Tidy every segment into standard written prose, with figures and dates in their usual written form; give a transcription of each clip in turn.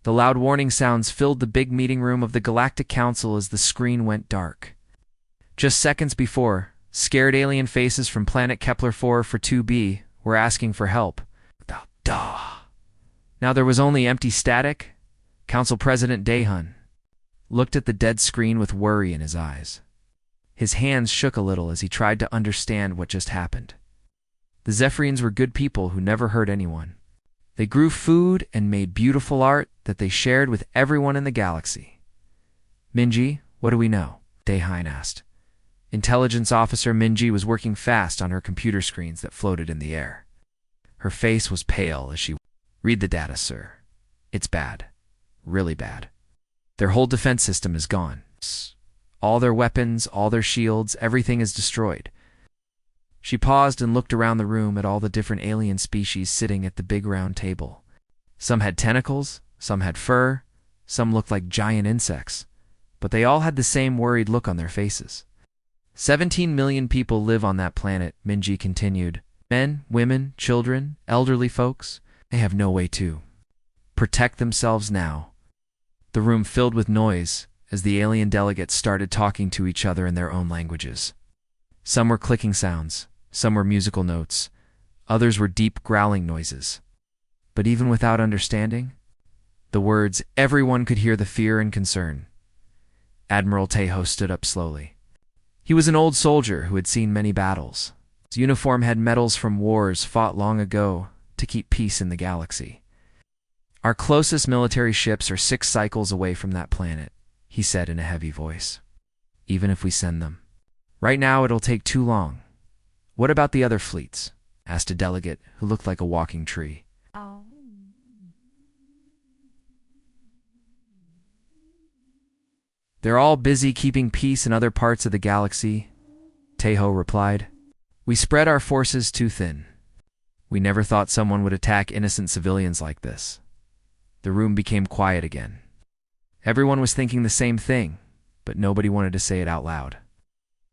The loud warning sounds filled the big meeting room of the Galactic Council as the screen went dark. Just seconds before, scared alien faces from planet Kepler-4 for 2b were asking for help. Now there was only empty static. Council President Dahun looked at the dead screen with worry in his eyes. His hands shook a little as he tried to understand what just happened. The Zephyrians were good people who never hurt anyone. They grew food and made beautiful art that they shared with everyone in the galaxy. Minji, what do we know? Dahun asked. Intelligence Officer Minji was working fast on her computer screens that floated in the air. Her face was pale as she read the data, sir. It's bad. Really bad. Their whole defense system is gone. All their weapons, all their shields, everything is destroyed. She paused and looked around the room at all the different alien species sitting at the big round table. Some had tentacles, some had fur, some looked like giant insects, but they all had the same worried look on their faces. 17 million people live on that planet, Minji continued. Men, women, children, elderly folks. They have no way to protect themselves now. The room filled with noise as the alien delegates started talking to each other in their own languages. Some were clicking sounds, some were musical notes, others were deep growling noises. But even without understanding the words, everyone could hear the fear and concern. Admiral Tejo stood up slowly. He was an old soldier who had seen many battles. His uniform had medals from wars fought long ago to keep peace in the galaxy. Our closest military ships are 6 cycles away from that planet, he said in a heavy voice. Even if we send them. Right now it'll take too long. What about the other fleets? Asked a delegate who looked like a walking tree. They're all busy keeping peace in other parts of the galaxy, Tejo replied. We spread our forces too thin. We never thought someone would attack innocent civilians like this. The room became quiet again. Everyone was thinking the same thing, but nobody wanted to say it out loud.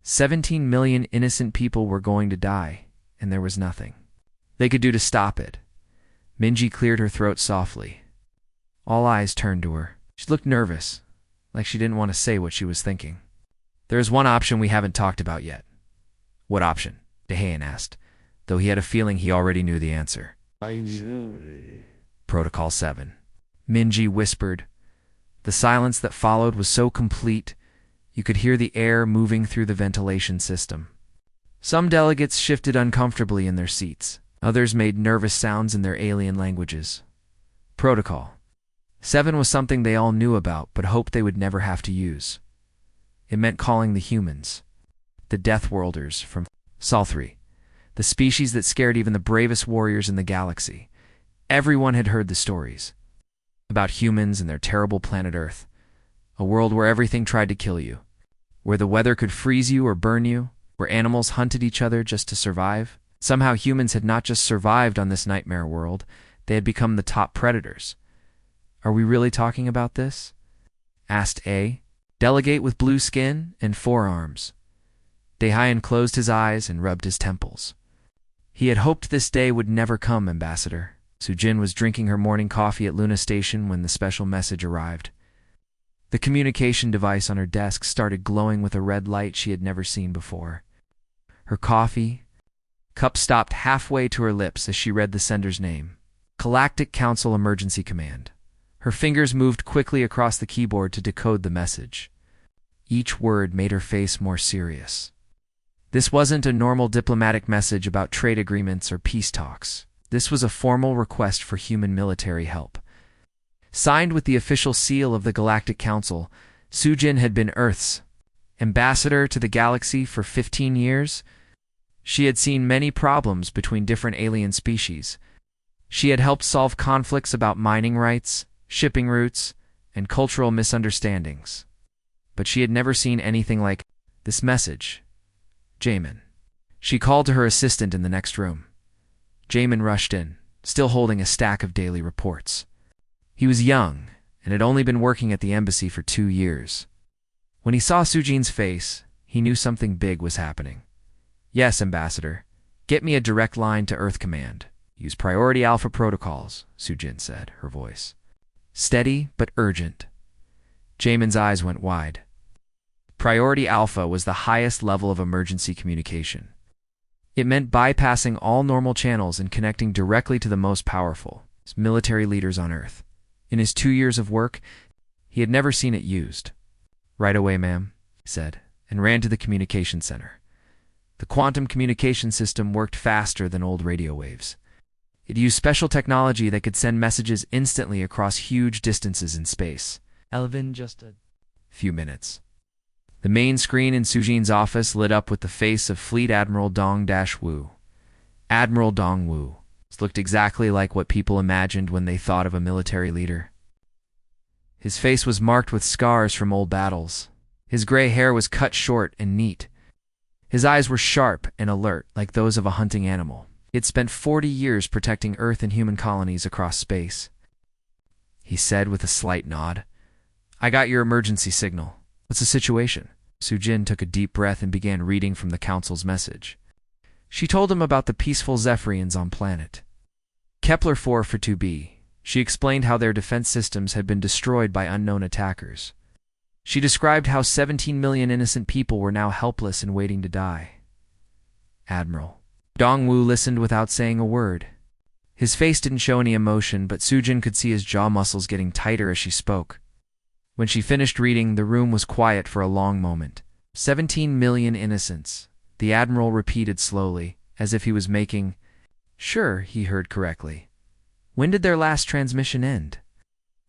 17 million innocent people were going to die, and there was nothing they could do to stop it. Minji cleared her throat softly. All eyes turned to her. She looked nervous, like she didn't want to say what she was thinking. There is one option we haven't talked about yet. What option? Dahan asked, though he had a feeling he already knew the answer. Protocol 7. Minji whispered. The silence that followed was so complete, you could hear the air moving through the ventilation system. Some delegates shifted uncomfortably in their seats. Others made nervous sounds in their alien languages. Protocol 7 was something they all knew about but hoped they would never have to use. It meant calling the humans, the Deathworlders from Sol 3, the species that scared even the bravest warriors in the galaxy. Everyone had heard the stories about humans and their terrible planet Earth, a world where everything tried to kill you, where the weather could freeze you or burn you, where animals hunted each other just to survive. Somehow humans had not just survived on this nightmare world, they had become the top predators. Are we really talking about this? Asked A, delegate with blue skin and 4 arms. Dahan closed his eyes and rubbed his temples. He had hoped this day would never come, Ambassador. Sujin was drinking her morning coffee at Luna Station when the special message arrived. The communication device on her desk started glowing with a red light she had never seen before. Her coffee cup stopped halfway to her lips as she read the sender's name. Galactic Council Emergency Command. Her fingers moved quickly across the keyboard to decode the message. Each word made her face more serious. This wasn't a normal diplomatic message about trade agreements or peace talks. This was a formal request for human military help. Signed with the official seal of the Galactic Council, Sujin had been Earth's ambassador to the galaxy for 15 years. She had seen many problems between different alien species. She had helped solve conflicts about mining rights, shipping routes, and cultural misunderstandings. But she had never seen anything like this message. Jamin. She called to her assistant in the next room. Jamin rushed in, still holding a stack of daily reports. He was young and had only been working at the embassy for 2 years. When he saw Sujin's face, he knew something big was happening. Yes, Ambassador. Get me a direct line to Earth Command. Use Priority Alpha protocols, Sujin said, her voice steady but urgent. Jamin's eyes went wide. Priority Alpha was the highest level of emergency communication. It meant bypassing all normal channels and connecting directly to the most powerful military leaders on Earth. In his 2 years of work, he had never seen it used. "Right away, ma'am," he said, and ran to the communication center. The quantum communication system worked faster than old radio waves. It used special technology that could send messages instantly across huge distances in space. Elvin, just a few minutes. The main screen in Sujin's office lit up with the face of Fleet Admiral Dong-Wu. Admiral Dong-Wu looked exactly like what people imagined when they thought of a military leader. His face was marked with scars from old battles. His gray hair was cut short and neat. His eyes were sharp and alert, like those of a hunting animal. He had spent 40 years protecting Earth and human colonies across space. He said with a slight nod, "I got your emergency signal. What's the situation?" Sujin took a deep breath and began reading from the Council's message. She told him about the peaceful Zephyrians on planet Kepler 4 for 2b. She explained how their defense systems had been destroyed by unknown attackers. She described how 17 million innocent people were now helpless and waiting to die. Admiral Dong-Wu listened without saying a word. His face didn't show any emotion, but Sujin could see his jaw muscles getting tighter as she spoke. When she finished reading, the room was quiet for a long moment. 17 million innocents, the Admiral repeated slowly, as if he was making sure he heard correctly. "When did their last transmission end?"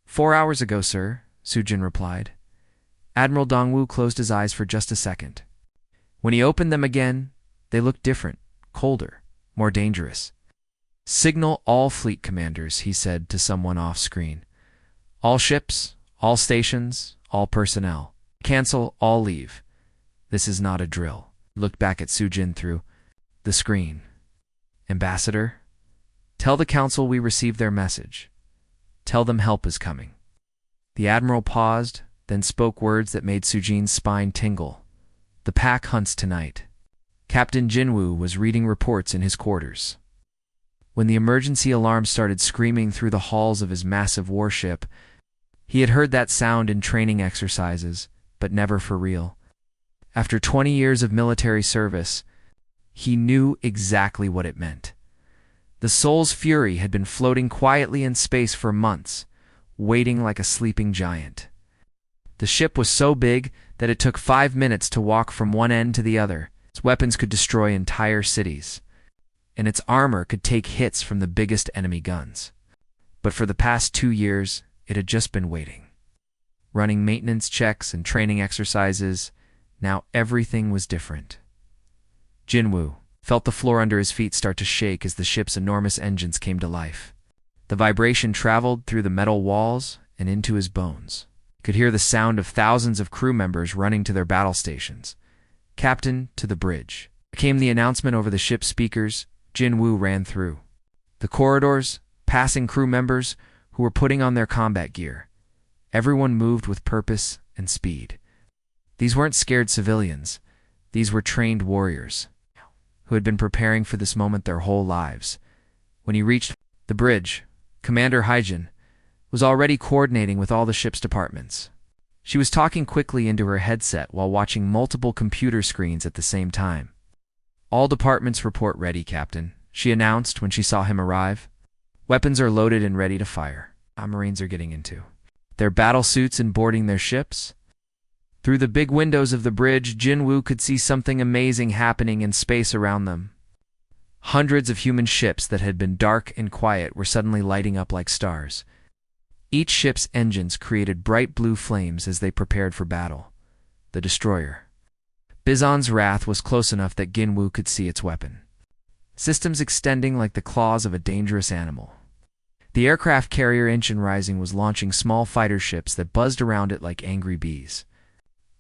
"4 hours ago, sir," Sujin replied. Admiral Dong-Wu closed his eyes for just a second. When he opened them again, they looked different, colder, more dangerous. "Signal all fleet commanders," he said to someone off-screen. "All ships, all stations, all personnel. Cancel, all leave. This is not a drill." Looked back at Sujin through the screen. "Ambassador, tell the Council we received their message. Tell them help is coming." The Admiral paused, then spoke words that made Sujin's spine tingle. "The pack hunts tonight." Captain Jinwoo was reading reports in his quarters. When the emergency alarm started screaming through the halls of his massive warship, he had heard that sound in training exercises, but never for real. After 20 years of military service, he knew exactly what it meant. The Soul's Fury had been floating quietly in space for months, waiting like a sleeping giant. The ship was so big that it took 5 minutes to walk from one end to the other. Its weapons could destroy entire cities, and its armor could take hits from the biggest enemy guns. But for the past 2 years, it had just been waiting. Running maintenance checks and training exercises, now everything was different. Jinwoo felt the floor under his feet start to shake as the ship's enormous engines came to life. The vibration traveled through the metal walls and into his bones. He could hear the sound of thousands of crew members running to their battle stations. "Captain, to the bridge." Came the announcement over the ship's speakers. Jinwoo ran through the corridors, passing crew members who were putting on their combat gear. Everyone moved with purpose and speed. These weren't scared civilians. These were trained warriors who had been preparing for this moment their whole lives. When he reached the bridge, Commander Hyjin was already coordinating with all the ship's departments. She was talking quickly into her headset while watching multiple computer screens at the same time. "All departments report ready, Captain," she announced when she saw him arrive. "Weapons are loaded and ready to fire. Our Marines are getting into their battle suits and boarding their ships." Through the big windows of the bridge, Jinwoo could see something amazing happening in space around them. Hundreds of human ships that had been dark and quiet were suddenly lighting up like stars. Each ship's engines created bright blue flames as they prepared for battle. The destroyer Bizon's Wrath was close enough that Jinwoo could see its weapon. Systems extending like the claws of a dangerous animal. The aircraft carrier Incheon Rising was launching small fighter ships that buzzed around it like angry bees.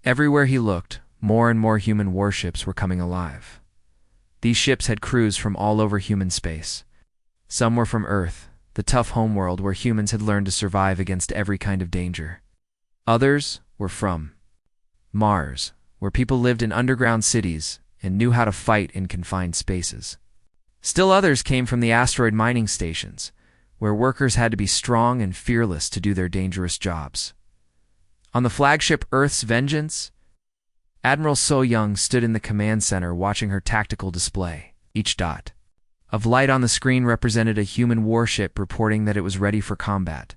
Everywhere he looked, more and more human warships were coming alive. These ships had crews from all over human space. Some were from Earth, the tough homeworld where humans had learned to survive against every kind of danger. Others were from Mars, where people lived in underground cities and knew how to fight in confined spaces. Still others came from the asteroid mining stations, where workers had to be strong and fearless to do their dangerous jobs. On the flagship Earth's Vengeance, Admiral So Young stood in the command center watching her tactical display. Each dot of light on the screen represented a human warship reporting that it was ready for combat.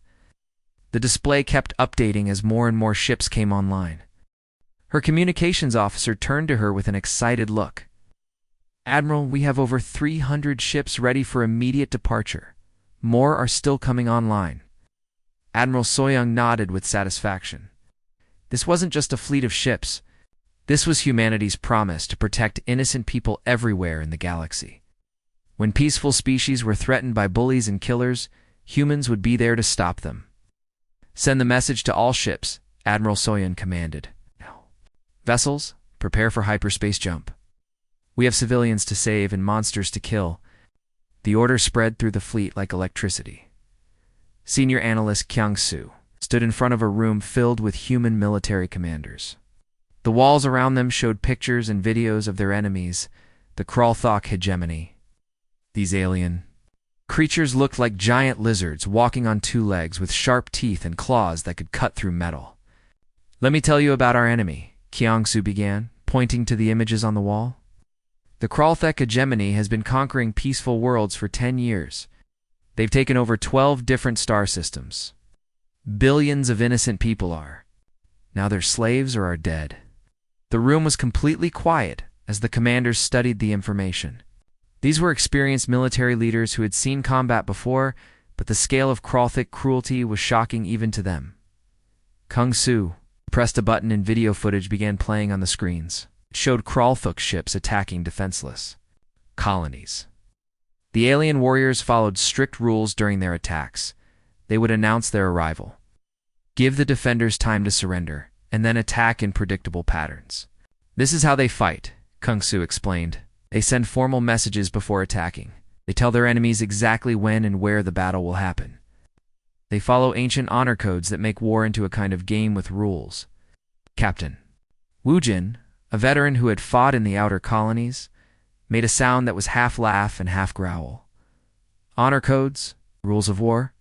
The display kept updating as more and more ships came online. Her communications officer turned to her with an excited look. "Admiral, we have over 300 ships ready for immediate departure. More are still coming online." Admiral Soyoung nodded with satisfaction. This wasn't just a fleet of ships. This was humanity's promise to protect innocent people everywhere in the galaxy. When peaceful species were threatened by bullies and killers, humans would be there to stop them. "Send the message to all ships," Admiral Soyoung commanded. "Vessels, prepare for hyperspace jump. We have civilians to save and monsters to kill." The order spread through the fleet like electricity. Senior Analyst Kyung-soo stood in front of a room filled with human military commanders. The walls around them showed pictures and videos of their enemies, the Kralthok hegemony. These alien creatures looked like giant lizards walking on two legs with sharp teeth and claws that could cut through metal. "Let me tell you about our enemy," Kyung-soo began, pointing to the images on the wall. "The Kralthok hegemony has been conquering peaceful worlds for 10 years. They've taken over 12 different star systems. Billions of innocent people are now their slaves or are dead." The room was completely quiet as the commanders studied the information. These were experienced military leaders who had seen combat before, but the scale of Kralthok cruelty was shocking even to them. Kyung-soo pressed a button and video footage began playing on the screens. It showed Kralthok ships attacking defenseless colonies. The alien warriors followed strict rules during their attacks. They would announce their arrival, give the defenders time to surrender, and then attack in predictable patterns. "This is how they fight," Kyung-soo explained. "They send formal messages before attacking. They tell their enemies exactly when and where the battle will happen. They follow ancient honor codes that make war into a kind of game with rules." Captain Woojin, a veteran who had fought in the outer colonies, made a sound that was half laugh and half growl. "Honor codes? Rules of war?"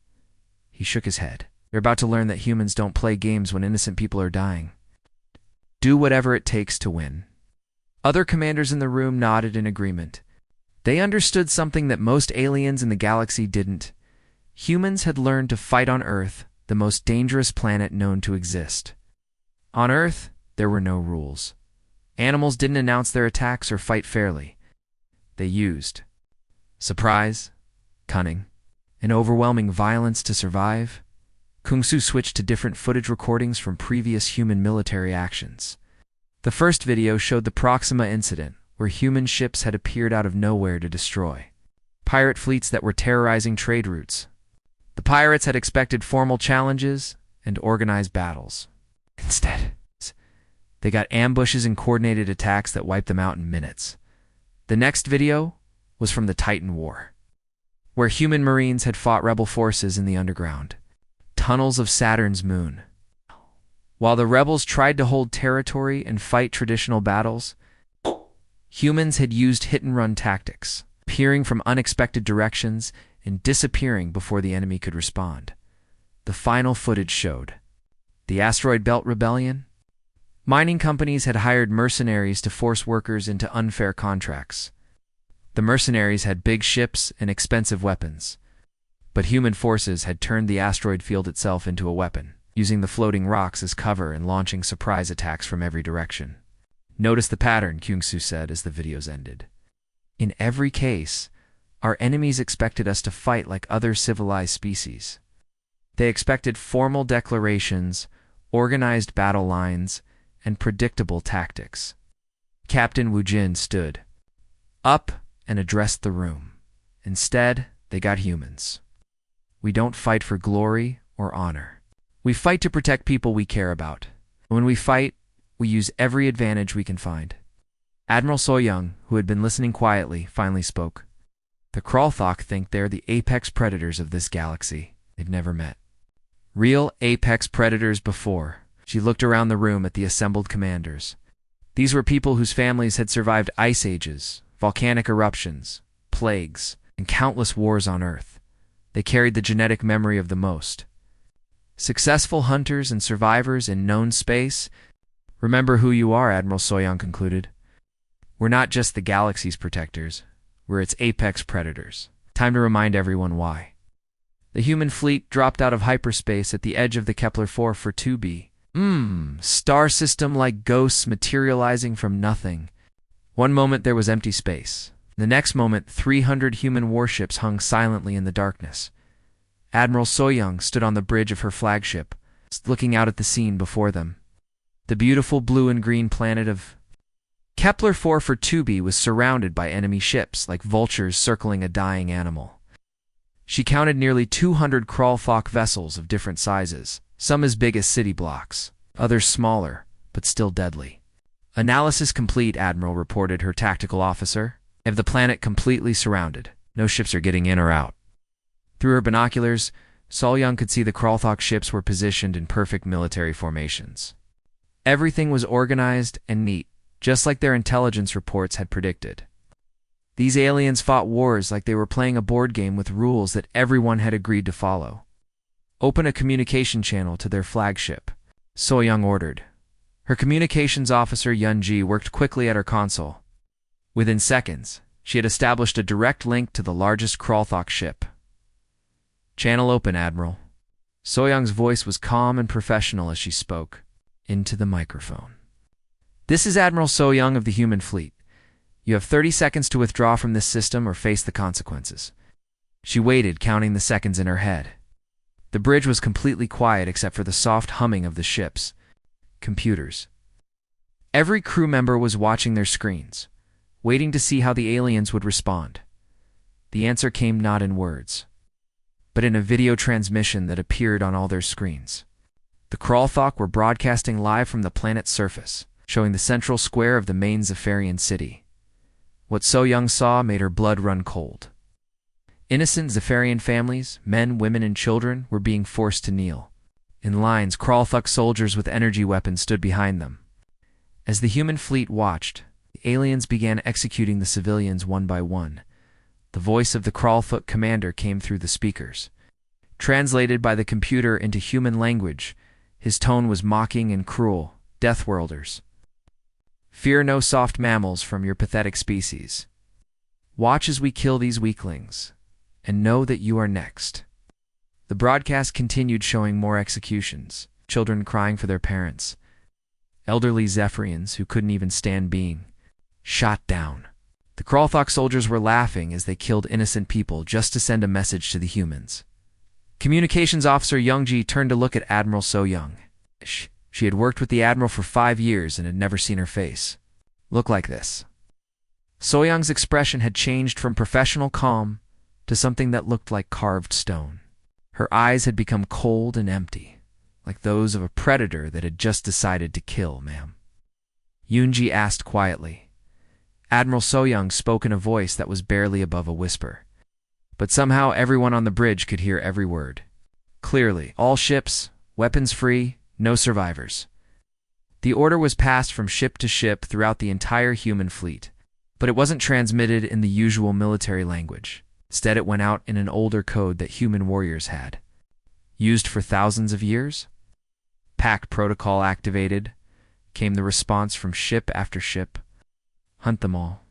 He shook his head. "You're about to learn that humans don't play games when innocent people are dying. Do whatever it takes to win." Other commanders in the room nodded in agreement. They understood something that most aliens in the galaxy didn't. Humans had learned to fight on Earth, the most dangerous planet known to exist. On Earth, there were no rules. Animals didn't announce their attacks or fight fairly. They used surprise, cunning, and overwhelming violence to survive. Kyung-soo switched to different footage recordings from previous human military actions. The first video showed the Proxima incident, where human ships had appeared out of nowhere to destroy pirate fleets that were terrorizing trade routes. The pirates had expected formal challenges and organized battles. Instead, they got ambushes and coordinated attacks that wiped them out in minutes. The next video was from the Titan War, where human marines had fought rebel forces in the underground tunnels of Saturn's moon. While the rebels tried to hold territory and fight traditional battles, humans had used hit-and-run tactics, appearing from unexpected directions and disappearing before the enemy could respond. The final footage showed the Asteroid Belt Rebellion. Mining companies had hired mercenaries to force workers into unfair contracts. The mercenaries had big ships and expensive weapons, but human forces had turned the asteroid field itself into a weapon, using the floating rocks as cover and launching surprise attacks from every direction. "Notice the pattern," Kyung-soo said as the videos ended. "In every case, our enemies expected us to fight like other civilized species. They expected formal declarations, organized battle lines, and predictable tactics." Captain Woojin stood up and addressed the room. "Instead, they got humans. We don't fight for glory or honor. We fight to protect people we care about. When we fight, we use every advantage we can find." Admiral Soyoung, who had been listening quietly, finally spoke. "The Kralthok think they're the apex predators of this galaxy. They've never met real apex predators before." She looked around the room at the assembled commanders. These were people whose families had survived ice ages, volcanic eruptions, plagues, and countless wars on Earth. They carried the genetic memory of the most successful hunters and survivors in known space. Remember who you are, Admiral Soyoung concluded. We're not just the galaxy's protectors, we're its apex predators. Time to remind everyone why. The human fleet dropped out of hyperspace at the edge of the Kepler-4 for 2b. Star system like ghosts materializing from nothing. One moment there was empty space. The next moment, 300 human warships hung silently in the darkness. Admiral Soyoung stood on the bridge of her flagship, looking out at the scene before them. The beautiful blue and green planet of Kepler-4 for 2b was surrounded by enemy ships like vultures circling a dying animal. She counted nearly 200 crawlthok vessels of different sizes, some as big as city blocks, others smaller, but still deadly. Analysis complete, Admiral reported her tactical officer. Have the planet completely surrounded. No ships are getting in or out. Through her binoculars, Soyoung could see the crawlthok ships were positioned in perfect military formations. Everything was organized and neat, just like their intelligence reports had predicted. These aliens fought wars like they were playing a board game with rules that everyone had agreed to follow. Open a communication channel to their flagship, Soyoung ordered. Her communications officer Yunji worked quickly at her console. Within seconds, she had established a direct link to the largest crawlthok ship. Channel open, Admiral. Soyoung's voice was calm and professional as she spoke into the microphone. This is Admiral Soyoung of the human fleet. You have 30 seconds to withdraw from this system or face the consequences. She waited, counting the seconds in her head. The bridge was completely quiet except for the soft humming of the ship's computers. Every crew member was watching their screens, waiting to see how the aliens would respond. The answer came not in words, but in a video transmission that appeared on all their screens. The crawlthok were broadcasting live from the planet's surface, showing the central square of the main Zephyrian city. What Soyoung saw made her blood run cold. Innocent Zephyrian families, men, women, and children, were being forced to kneel. In lines, crawlthok soldiers with energy weapons stood behind them. As the human fleet watched, the aliens began executing the civilians one by one. The voice of the crawlthok commander came through the speakers. Translated by the computer into human language, his tone was mocking and cruel. Deathworlders, fear no soft mammals from your pathetic species. Watch as we kill these weaklings, and know that you are next. The broadcast continued, showing more executions, children crying for their parents, elderly Zephyrians who couldn't even stand being shot down. The crawlthok soldiers were laughing as they killed innocent people just to send a message to the humans. Communications officer Youngji turned to look at Admiral Soyoung. She had worked with the Admiral for 5 years and had never seen her face look like this. Soyoung's expression had changed from professional calm to something that looked like carved stone. Her eyes had become cold and empty, like those of a predator that had just decided to kill, ma'am. Yunji asked quietly. Admiral Soyoung spoke in a voice that was barely above a whisper, but somehow everyone on the bridge could hear every word. Clearly, all ships, weapons free, no survivors. The order was passed from ship to ship throughout the entire human fleet, but it wasn't transmitted in the usual military language. Instead, it went out in an older code that human warriors had used for thousands of years. Pact protocol activated, came the response from ship after ship. Hunt them all.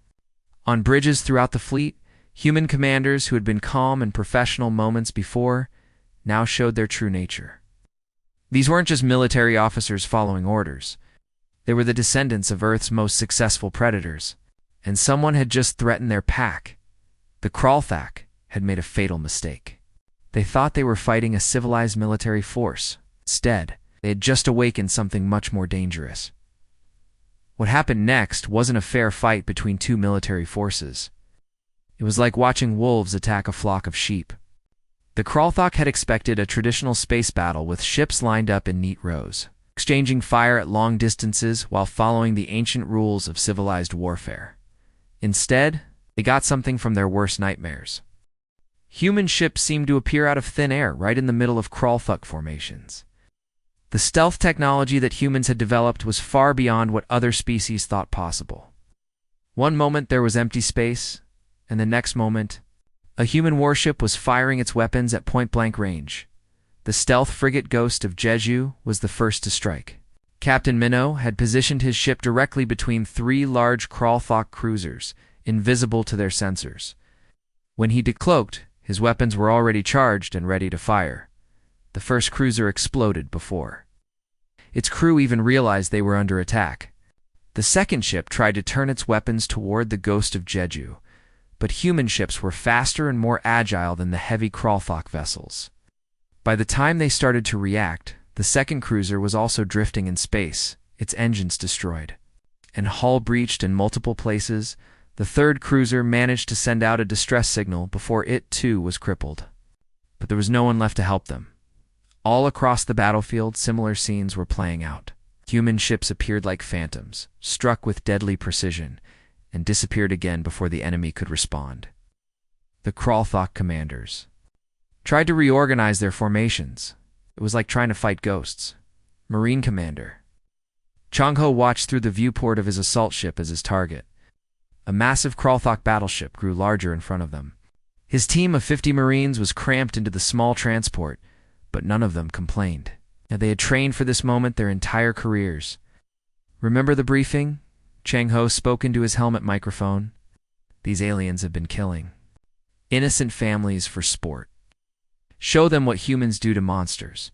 On bridges throughout the fleet, human commanders who had been calm and professional moments before now showed their true nature. These weren't just military officers following orders. They were the descendants of Earth's most successful predators, and someone had just threatened their pack. The crawlthok had made a fatal mistake. They thought they were fighting a civilized military force. Instead, they had just awakened something much more dangerous. What happened next wasn't a fair fight between two military forces. It was like watching wolves attack a flock of sheep. The crawlthok had expected a traditional space battle with ships lined up in neat rows, exchanging fire at long distances while following the ancient rules of civilized warfare. Instead, they got something from their worst nightmares. Human ships seemed to appear out of thin air right in the middle of crawlthok formations. The stealth technology that humans had developed was far beyond what other species thought possible. One moment there was empty space, and the next moment, A human warship was firing its weapons at point-blank range. The stealth frigate Ghost of Jeju was the first to strike. Captain Minnow had positioned his ship directly between three large Kralthok cruisers, invisible to their sensors. When he decloaked, his weapons were already charged and ready to fire. The first cruiser exploded before its crew even realized they were under attack. The second ship tried to turn its weapons toward the Ghost of Jeju, but human ships were faster and more agile than the heavy Kralthok vessels. By the time they started to react, the second cruiser was also drifting in space, its engines destroyed, and hull breached in multiple places. The third cruiser managed to send out a distress signal before it too was crippled. But there was no one left to help them. All across the battlefield, similar scenes were playing out. Human ships appeared like phantoms, struck with deadly precision, and disappeared again before the enemy could respond. The Kralthok commanders tried to reorganize their formations. It was like trying to fight ghosts. Marine Commander Chang-ho watched through the viewport of his assault ship as his target. A massive Kralthok battleship grew larger in front of them. His team of 50 Marines was cramped into the small transport, but none of them complained. Now, they had trained for this moment their entire careers. "Remember the briefing?" Chang-ho spoke into his helmet microphone. "These aliens have been killing innocent families for sport. Show them what humans do to monsters."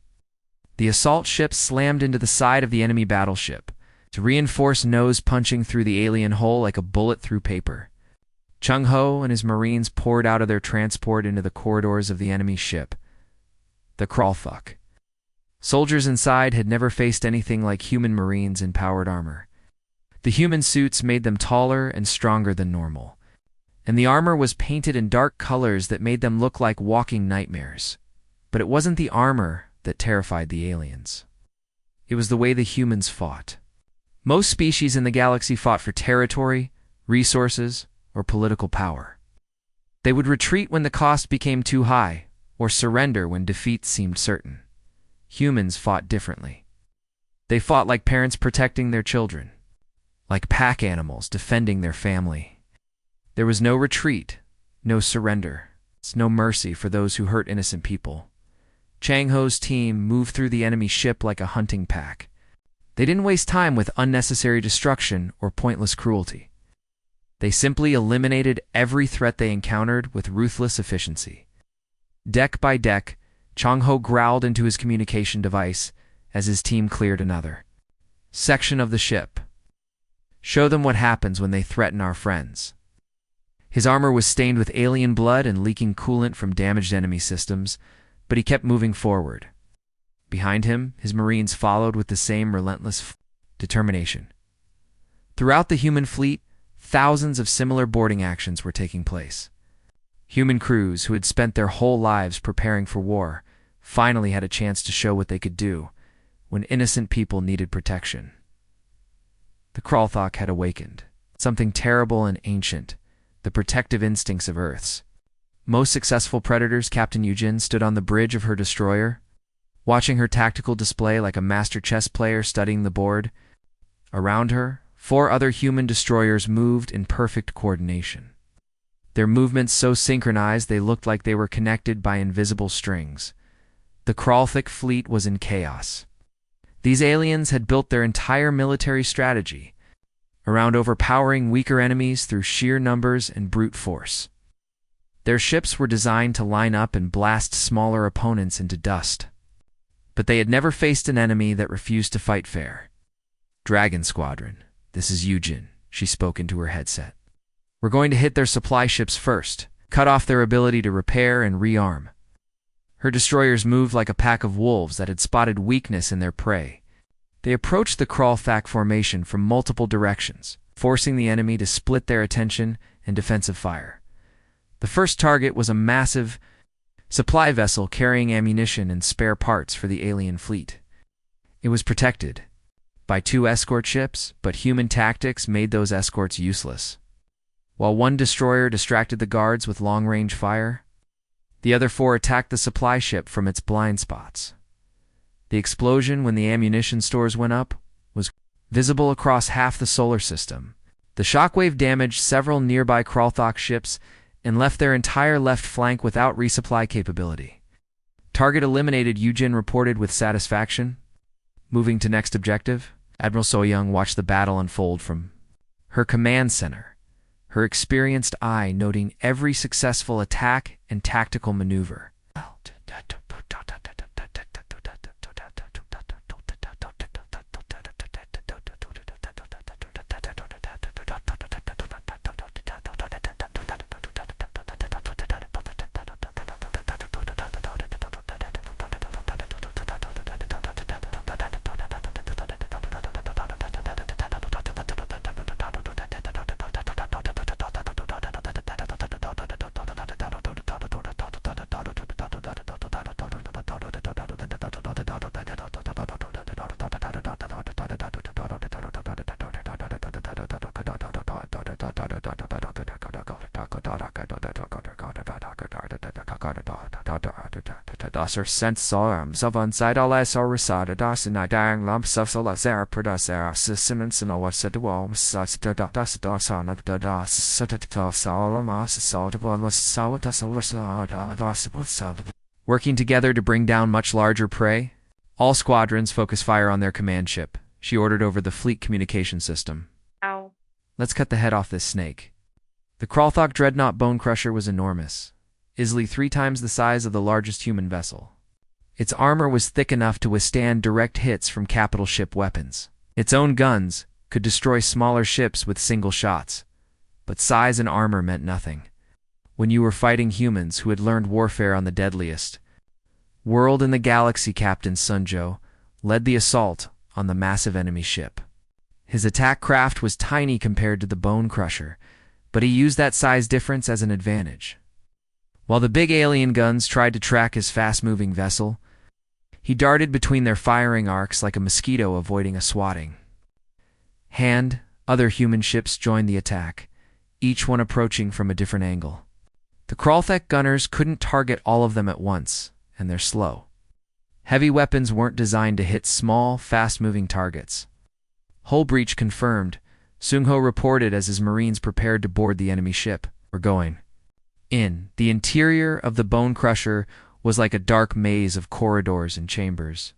The assault ship slammed into the side of the enemy battleship, to reinforce nose punching through the alien hull like a bullet through paper. Chang-ho and his Marines poured out of their transport into the corridors of the enemy ship. The Kralthok soldiers inside had never faced anything like human Marines in powered armor. The human suits made them taller and stronger than normal, and the armor was painted in dark colors that made them look like walking nightmares. But it wasn't the armor that terrified the aliens. It was the way the humans fought. Most species in the galaxy fought for territory, resources, or political power. They would retreat when the cost became too high, or surrender when defeat seemed certain. Humans fought differently. They fought like parents protecting their children, like pack animals defending their family. There was no retreat, no surrender, no mercy for those who hurt innocent people. Chang-ho's team moved through the enemy ship like a hunting pack. They didn't waste time with unnecessary destruction or pointless cruelty. They simply eliminated every threat they encountered with ruthless efficiency. Deck by deck, Chang-ho growled into his communication device as his team cleared another section of the ship. "Show them what happens when they threaten our friends." His armor was stained with alien blood and leaking coolant from damaged enemy systems, but he kept moving forward. Behind him, his Marines followed with the same relentless determination. Throughout the human fleet, thousands of similar boarding actions were taking place. Human crews who had spent their whole lives preparing for war finally had a chance to show what they could do when innocent people needed protection. The Kralthok had awakened, something terrible and ancient, the protective instincts of Earth's most successful predators. Captain Yujin stood on the bridge of her destroyer, watching her tactical display like a master chess player studying the board. Around her, 4 other human destroyers moved in perfect coordination. Their movements so synchronized they looked like they were connected by invisible strings. The Kralthok fleet was in chaos. These aliens had built their entire military strategy around overpowering weaker enemies through sheer numbers and brute force. Their ships were designed to line up and blast smaller opponents into dust. But they had never faced an enemy that refused to fight fair. "Dragon Squadron, this is Yujin," she spoke into her headset. "We're going to hit their supply ships first, cut off their ability to repair and rearm." Her destroyers moved like a pack of wolves that had spotted weakness in their prey. They approached the Kralthok formation from multiple directions, forcing the enemy to split their attention and defensive fire. The first target was a massive supply vessel carrying ammunition and spare parts for the alien fleet. It was protected by 2 escort ships, but human tactics made those escorts useless. While one destroyer distracted the guards with long-range fire, the other 4 attacked the supply ship from its blind spots. The explosion when the ammunition stores went up was visible across half the solar system. The shockwave damaged several nearby Kralthok ships and left their entire left flank without resupply capability. Target eliminated, Yujin reported with satisfaction. Moving to next objective, Admiral So-young watched the battle unfold from her command center, her experienced eye noting every successful attack and tactical maneuver. Dasar sensorm side all as or resada das in dying lumps of solar zera producer simmons and over said the wall such the das on the das satatos solomos saltable was sour das over. Working together to bring down much larger prey, all squadrons focus fire on their command ship. She ordered over the fleet communication system. Ow. Let's cut the head off this snake. The Kralthok dreadnought bone crusher was enormous, easily 3 times the size of the largest human vessel. Its armor was thick enough to withstand direct hits from capital ship weapons. Its own guns could destroy smaller ships with single shots, but size and armor meant nothing when you were fighting humans who had learned warfare on the deadliest world in the galaxy. Captain Sunjo led the assault on the massive enemy ship. His attack craft was tiny compared to the bone crusher, but he used that size difference as an advantage. While the big alien guns tried to track his fast-moving vessel, he darted between their firing arcs like a mosquito avoiding a swatting. Other human ships joined the attack, each one approaching from a different angle. The Kralthek gunners couldn't target all of them at once, and they're slow. Heavy weapons weren't designed to hit small, fast-moving targets. Hull breach confirmed, Sungho reported as his Marines prepared to board the enemy ship. We're going in. The interior of the bone crusher was like a dark maze of corridors and chambers.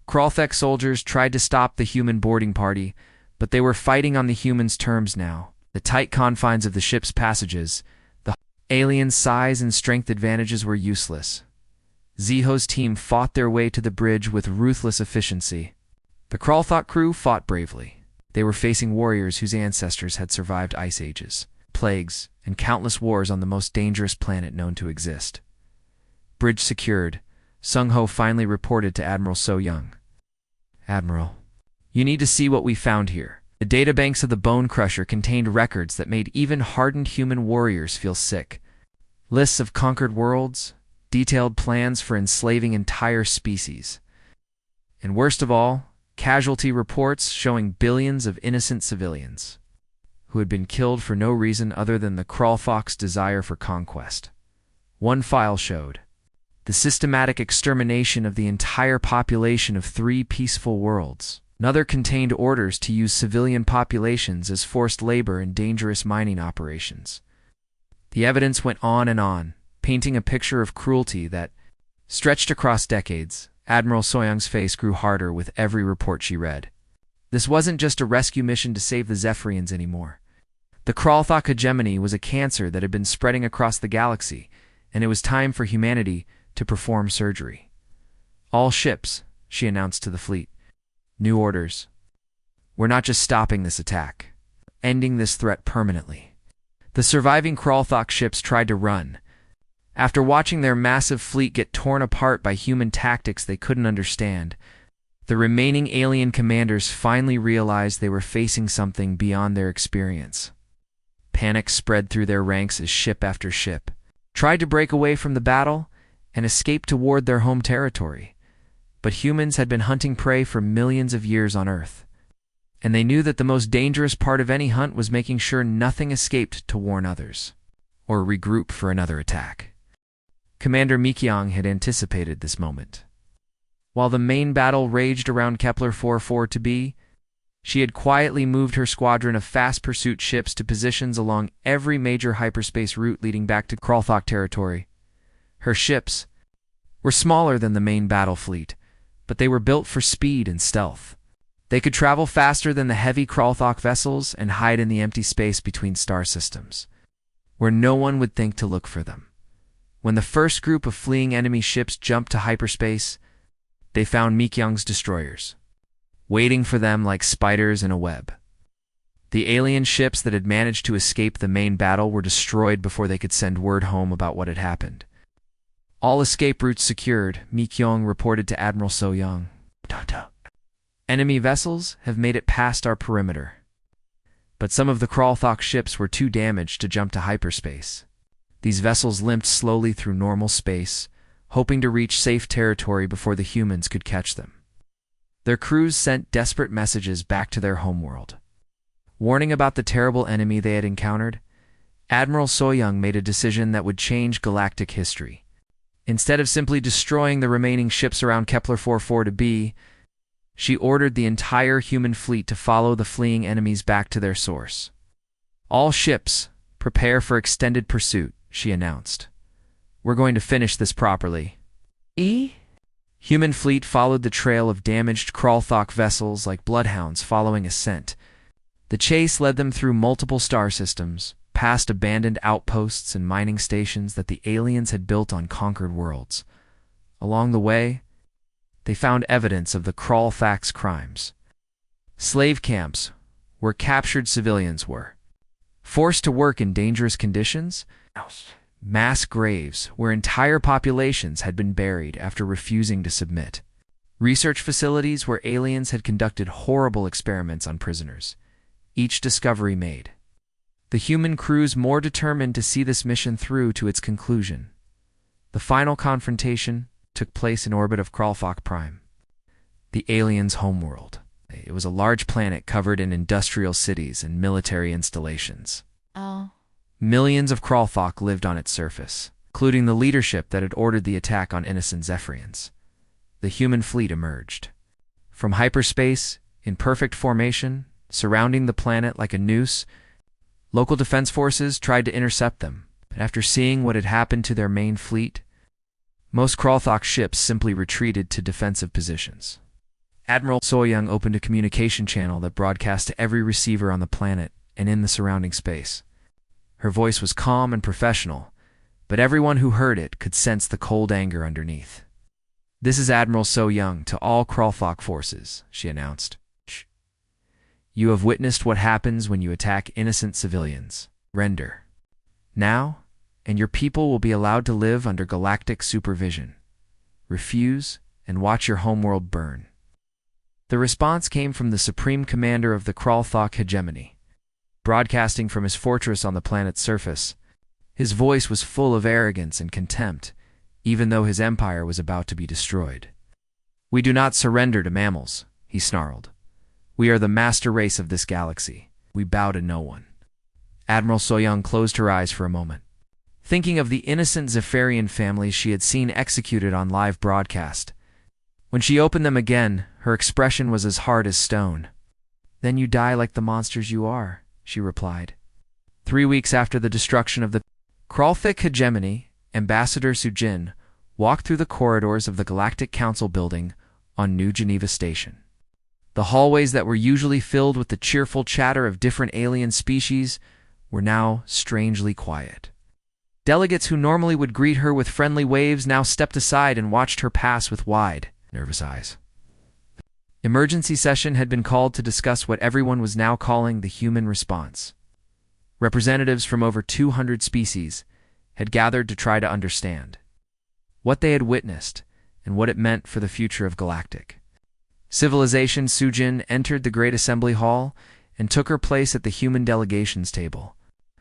Kralthek soldiers tried to stop the human boarding party, but they were fighting on the humans' terms now. The tight confines of the ship's passages, the aliens' size and strength advantages were useless. Ziho's team fought their way to the bridge with ruthless efficiency. The Kralthok crew fought bravely. They were facing warriors whose ancestors had survived ice ages, plagues, and countless wars on the most dangerous planet known to exist. Bridge secured, Sungho finally reported to Admiral So-young. Admiral, you need to see what we found here. The databanks of the Bone Crusher contained records that made even hardened human warriors feel sick. Lists of conquered worlds, detailed plans for enslaving entire species. And worst of all, casualty reports showing billions of innocent civilians who had been killed for no reason other than the Kralthok's desire for conquest. One file showed the systematic extermination of the entire population of 3 peaceful worlds. Another contained orders to use civilian populations as forced labor in dangerous mining operations. The evidence went on, painting a picture of cruelty that stretched across decades. Admiral So-young's face grew harder with every report she read. This wasn't just a rescue mission to save the Zephyrians anymore. The Kralthok hegemony was a cancer that had been spreading across the galaxy, and it was time for humanity to perform surgery. All ships, she announced to the fleet. New orders. We're not just stopping this attack, ending this threat permanently. The surviving Kralthok ships tried to run. After watching their massive fleet get torn apart by human tactics they couldn't understand, the remaining alien commanders finally realized they were facing something beyond their experience. Panic spread through their ranks as ship after ship tried to break away from the battle and escape toward their home territory. But humans had been hunting prey for millions of years on Earth, and they knew that the most dangerous part of any hunt was making sure nothing escaped to warn others, or regroup for another attack. Commander Mikyong had anticipated this moment. While the main battle raged around Kepler 44 to be, She had quietly moved her squadron of fast pursuit ships to positions along every major hyperspace route leading back to Kralthok territory. Her ships were smaller than the main battle fleet, but they were built for speed and stealth. They could travel faster than the heavy Kralthok vessels and hide in the empty space between star systems, where no one would think to look for them. When the first group of fleeing enemy ships jumped to hyperspace, they found Mikyung's destroyers, waiting for them like spiders in a web. The alien ships that had managed to escape the main battle were destroyed before they could send word home about what had happened. All escape routes secured, Mikyung reported to Admiral So-young. Enemy vessels have made it past our perimeter, but some of the Kralthok ships were too damaged to jump to hyperspace. These vessels limped slowly through normal space, hoping to reach safe territory before the humans could catch them. Their crews sent desperate messages back to their homeworld. Warning about the terrible enemy they had encountered, Admiral So-young made a decision that would change galactic history. Instead of simply destroying the remaining ships around Kepler 44b, she ordered the entire human fleet to follow the fleeing enemies back to their source. All ships, prepare for extended pursuit, she announced. We're going to finish this properly. Human fleet followed the trail of damaged Kralthok vessels like bloodhounds following a scent. The chase led them through multiple star systems, past abandoned outposts and mining stations that the aliens had built on conquered worlds. Along the way, they found evidence of the Kralthak's crimes. Slave camps, where captured civilians were forced to work in dangerous conditions. Mass graves, where entire populations had been buried after refusing to submit. Research facilities where aliens had conducted horrible experiments on prisoners. Each discovery made the human crews more determined to see this mission through to its conclusion. The final confrontation took place in orbit of Kralthok Prime, the aliens' homeworld. It was a large planet covered in industrial cities and military installations. Millions of Kralthok lived on its surface, including the leadership that had ordered the attack on innocent Zephyrians. The human fleet emerged from hyperspace, in perfect formation, surrounding the planet like a noose. Local defense forces tried to intercept them, but after seeing what had happened to their main fleet, most Kralthok ships simply retreated to defensive positions. Admiral So-young opened a communication channel that broadcast to every receiver on the planet and in the surrounding space. Her voice was calm and professional, but everyone who heard it could sense the cold anger underneath. "This is Admiral So-young to all Kralthok forces," she announced. "You have witnessed what happens when you attack innocent civilians. Render now, and your people will be allowed to live under galactic supervision. Refuse, and watch your homeworld burn." The response came from the Supreme Commander of the Kralthok hegemony. Broadcasting from his fortress on the planet's surface, his voice was full of arrogance and contempt, even though his empire was about to be destroyed. "We do not surrender to mammals," he snarled. "We are the master race of this galaxy. We bow to no one." Admiral So-young closed her eyes for a moment, thinking of the innocent Zephyrian families she had seen executed on live broadcast. When she opened them again, her expression was as hard as stone. "Then you die like the monsters you are," she replied. 3 weeks after the destruction of the Kralthok hegemony, Ambassador Sujin walked through the corridors of the Galactic Council building on New Geneva Station. The hallways that were usually filled with the cheerful chatter of different alien species were now strangely quiet. Delegates who normally would greet her with friendly waves now stepped aside and watched her pass with wide, nervous eyes. Emergency session had been called to discuss what everyone was now calling the human response. Representatives from over 200 species had gathered to try to understand what they had witnessed and what it meant for the future of Galactic civilization. Sujin entered the Great Assembly Hall and took her place at the human delegations table.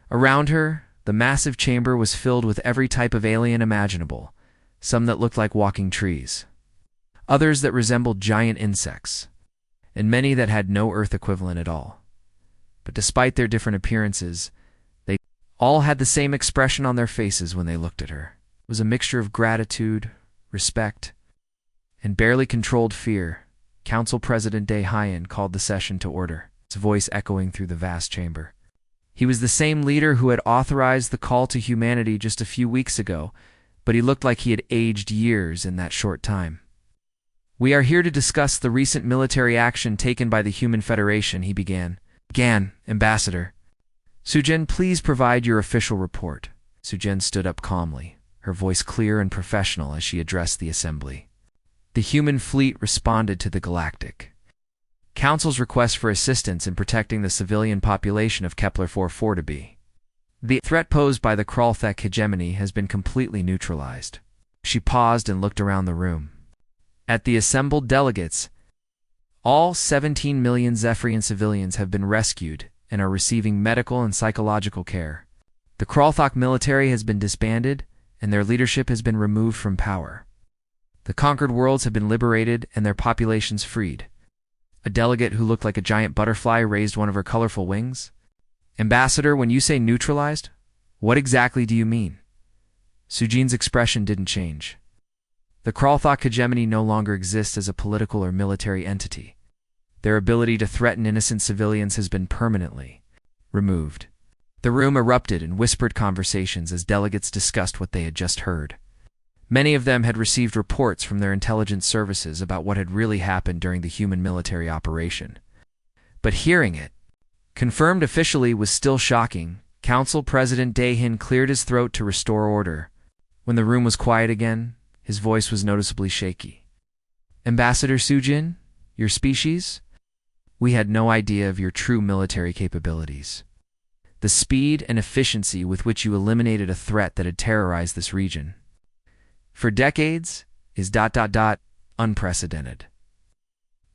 Around her, the massive chamber was filled with every type of alien imaginable, some that looked like walking trees, others that resembled giant insects, and many that had no Earth equivalent at all. But despite their different appearances, they all had the same expression on their faces when they looked at her. It was a mixture of gratitude, respect, and barely controlled fear. Council President Daehyun called the session to order, his voice echoing through the vast chamber. He was the same leader who had authorized the call to humanity just a few weeks ago, but he looked like he had aged years in that short time. "We are here to discuss the recent military action taken by the Human Federation," he began. Ambassador. "Sujin, please provide your official report." Sujin stood up calmly, her voice clear and professional as she addressed the assembly. The human fleet responded to the Galactic Council's request for assistance in protecting the civilian population of Kepler 440b. The threat posed by the Kralthek hegemony has been completely neutralized. She paused and looked around the room. At the assembled delegates, all 17 million Zephyrian civilians have been rescued and are receiving medical and psychological care. The Kralthok military has been disbanded, and their leadership has been removed from power. The conquered worlds have been liberated and their populations freed. A delegate who looked like a giant butterfly raised one of her colorful wings. "Ambassador, when you say neutralized, what exactly do you mean?" Sujin's expression didn't change. The Kralthok hegemony no longer exists as a political or military entity. Their ability to threaten innocent civilians has been permanently removed. The room erupted in whispered conversations as delegates discussed what they had just heard. Many of them had received reports from their intelligence services about what had really happened during the human military operation. But hearing it, confirmed officially, was still shocking. Council President Daehyun cleared his throat to restore order. When the room was quiet again, his voice was noticeably shaky. "Ambassador Sujin, your species? We had no idea of your true military capabilities. The speed and efficiency with which you eliminated a threat that had terrorized this region for decades is unprecedented."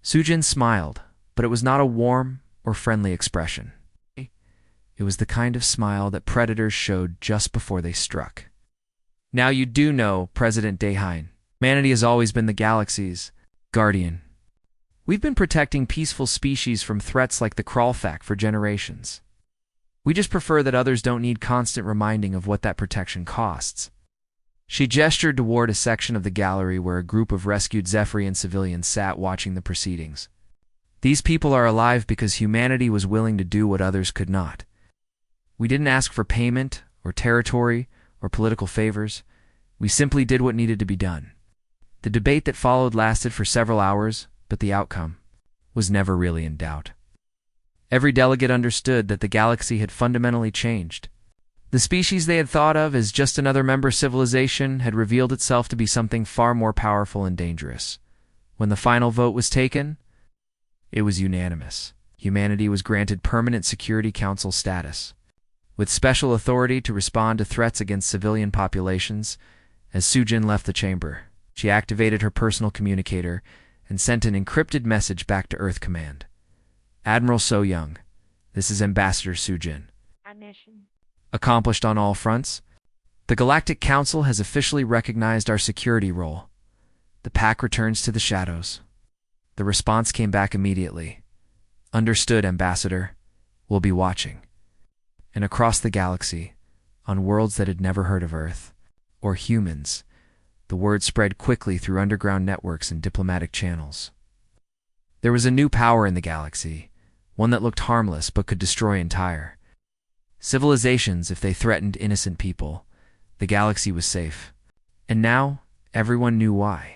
Sujin smiled, but it was not a warm or friendly expression. It was the kind of smile that predators showed just before they struck. "Now you do know, President Daehyun, humanity has always been the galaxy's guardian. We've been protecting peaceful species from threats like the Kralthak for generations. We just prefer that others don't need constant reminding of what that protection costs." She gestured toward a section of the gallery where a group of rescued Zephyrian civilians sat watching the proceedings. "These people are alive because humanity was willing to do what others could not. We didn't ask for payment or territory or political favors. We simply did what needed to be done." The debate that followed lasted for several hours, but the outcome was never really in doubt. Every delegate understood that the galaxy had fundamentally changed. The species they had thought of as just another member civilization had revealed itself to be something far more powerful and dangerous. When the final vote was taken, it was unanimous. Humanity was granted permanent Security Council status, with special authority to respond to threats against civilian populations. As Sujin left the chamber, she activated her personal communicator and sent an encrypted message back to Earth Command. "Admiral So-young, this is Ambassador Sujin. Accomplished on all fronts. The Galactic Council has officially recognized our security role. The pack returns to the shadows." The response came back immediately. "Understood, Ambassador. We'll be watching." And across the galaxy, on worlds that had never heard of Earth or humans, the word spread quickly through underground networks and diplomatic channels. There was a new power in the galaxy, one that looked harmless but could destroy entire civilizations if they threatened innocent people. The galaxy was safe. And now, everyone knew why.